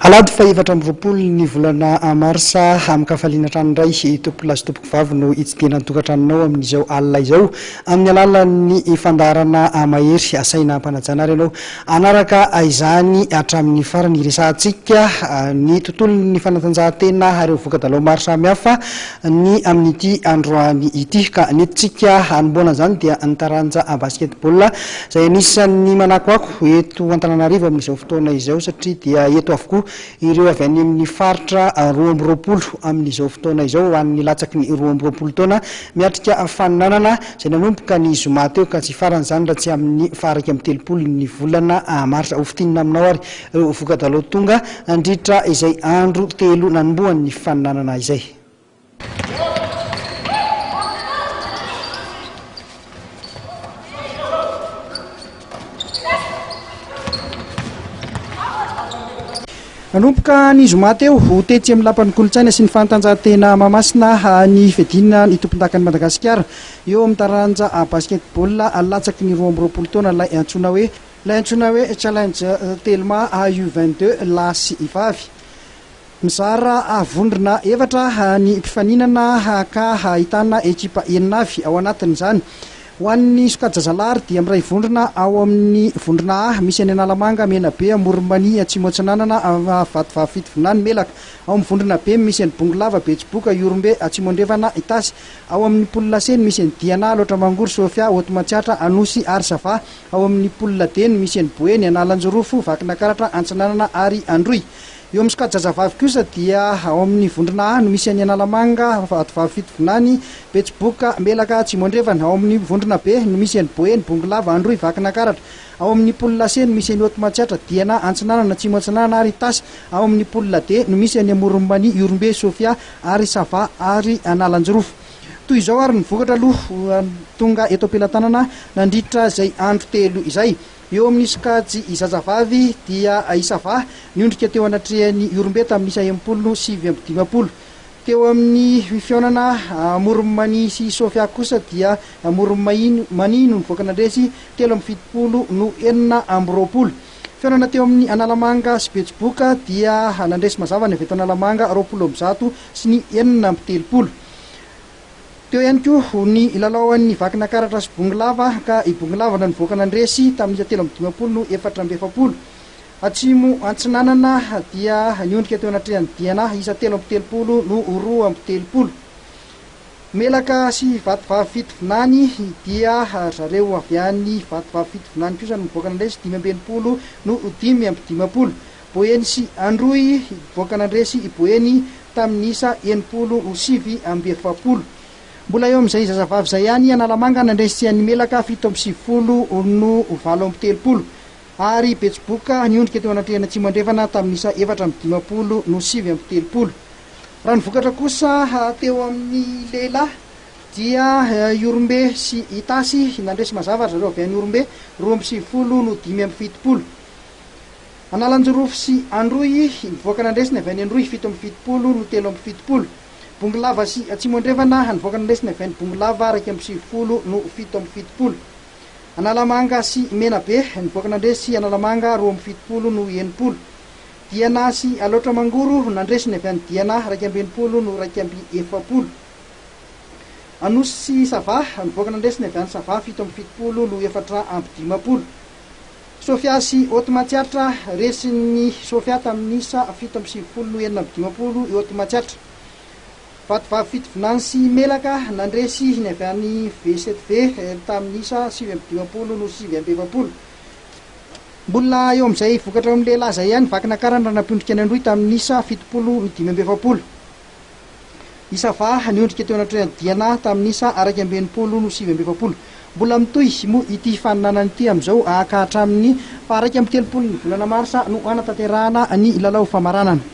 Alady fa efatra amby roapolo ny volana marsa amin'ny kafaliana tranoray tompola sy tompoko vavy no itsidihana ny tokantranonao amin'izao alina izao amin'ny alalan'ny fandaharana mahery asaina ampanajana ary ianao anaraka izany hatramin'ny farany resantsika ny tontolon'ny fanatanjahantena ireo voka-dalao maro samihafa ny amin'ity androany ity ka nentsika hanomboana izany dia ny taranja basketball izay anisan'ny manakoako eto Antananarivo amin'izao fotoana izao satria dia eto avokoa ireo avy any amin'ny faritra 20 amin'izao fotoana izao ho an'ny latsaky ny 20 taona miatrika fifaninanana izay nanomboka ny zoma teo ka tsy farany izany raha tsy amin'ny faraka amin'ny 30 ny volana marsa hofitinina aminao ary ireo voka-dalao tonga Niditra izay andro telo nanomboan'ny fifaninanana izay. Nanomboka ny zoma teo ho tetsy amin'ny lapan'ny kolontsaina sy ny fanatanjahantena mahamasina ny fiadiana ny tompon-dakan'i Madagasikara eo amin'ny taranja basketball latsaky ny 20 taona ilay antsoina hoe challenge telma U22 lasy ivavy mizara vondrona efatra ny fifaninana ka ahitana ekipa eninavy ao anatin'izany. Ho an'ny sokajazalary dia miray vondrona ao amin'ny vondrona misy any Analamanga Menabe Amoronmany Atsimo-Atsinanana Vatovavy Melaka ao amin'ny vondrona be misy any Bongolava Betsiboka Iorombe Atsimondrevana Itasy ao amin'ny Polina Seny misy any Diana Loatra Mangory Sofia Otomatsiatra Anosy ary Sava ao amin'ny Polina Deny misy any Boeny Analanjorofo Vakina Karatra Antsinanana ary Androy. Eo amin'ny sokajazavavy kosa dia ao amin'ny vondrona no misy any Analamanga Vatovavy Fitovonany Betsiboka Melaka Atsimondrevana ao amin'ny vondrona be no misy any Boeny Bongolava Androy Vakina Karatra ao amin'ny Polina Seny misy any Otomatsiatra Diana Antsinanana Atsimo-Atsinanana ary Tasy ao amin'ny Polina D no misy any Amoronmany Iorombe Sofia ary Sava ary Analanjorofo. Toy izao ary ny vokatra aloha tonga eto ampelantanana nandritra izay andro telo izay. Eo amin'ny sokajy izazavavy dia Isava niondrika teo anatrehany Iorombe tamin'ny 17 teo amin'ny fiaonana Amoronmany sy Sofia kosa dia Amoronmany no nivoaka nandresy 17 no 4 fiaonana teo amin'ny Analamanga sy Betsiboka dia nandresy mazava ny avy eto Analamanga 20 sy ny 4 teo ihany koa ny ilalaoan'ny Vakina Karatra sy Bongolava ka i Bongolava no nivoaka nandresy tamin'ny 17 no 4 Atsimo Antsinanana dia niondrika teo anatrehany Diana isa 13 no 2 Melaka sy Vatovavy Fitovonany dia zareo avy any Vatovavy Fitovonany kosa no nivoaka nandresy 15 no 5 Boeny sy Androy nivoaka nandresy i Boeny tamin'ny isa 7 mbola eo amin'izay zazavavy izay ihany Analamanga nandresy an'ny Melaka 7 no 3 ary Betsiboka niondrika teo anatrehany Atsimondrevana tamin'ny isa 4 no 7 raha ny vokatra kosa teo amin'ny lehilahy dia Iorombe sy Itasy nandresy mazava zareo avy any Iorombe 20 no 5 Analanjorofo sy Androy nivoaka nandresy ny avy any Androy 17 no 3 Bongolava sy Atsimondrevana nivoaka nandresy ny avy any Bongolava 20 no 7 Analamanga sy Menabe nivoaka nandresy Analamanga 20 no 4 Diana sy Loatra Mangoro nandresy ny avy any Diana 20 no 4 Anosy sy Sava nivoaka nandresy ny avy any Sava 17 no 4 Sofia sy Otomatsiatra resin'ny Sofia tamin'ny isa 17 no 4 i Otomatsiatra. Vatovavy Fitovonany sy Melaka nandresy ny avy any V7V tamin'ny isa 17 no 7 mbola eo amin'izay vokatra amin'ny lehilahy izay ihany Vakina Karatra nampondrika ny Androy tamin'ny isa 7 no 5 Isava niondrika teo anatrehany Diana tamin'ny isa 20 no 7 mbola mitoy moa ity fifaninanana ity amin'izao ka hatramin'ny 13 ny volana marsa no anatanterahana ny lalao famaranana.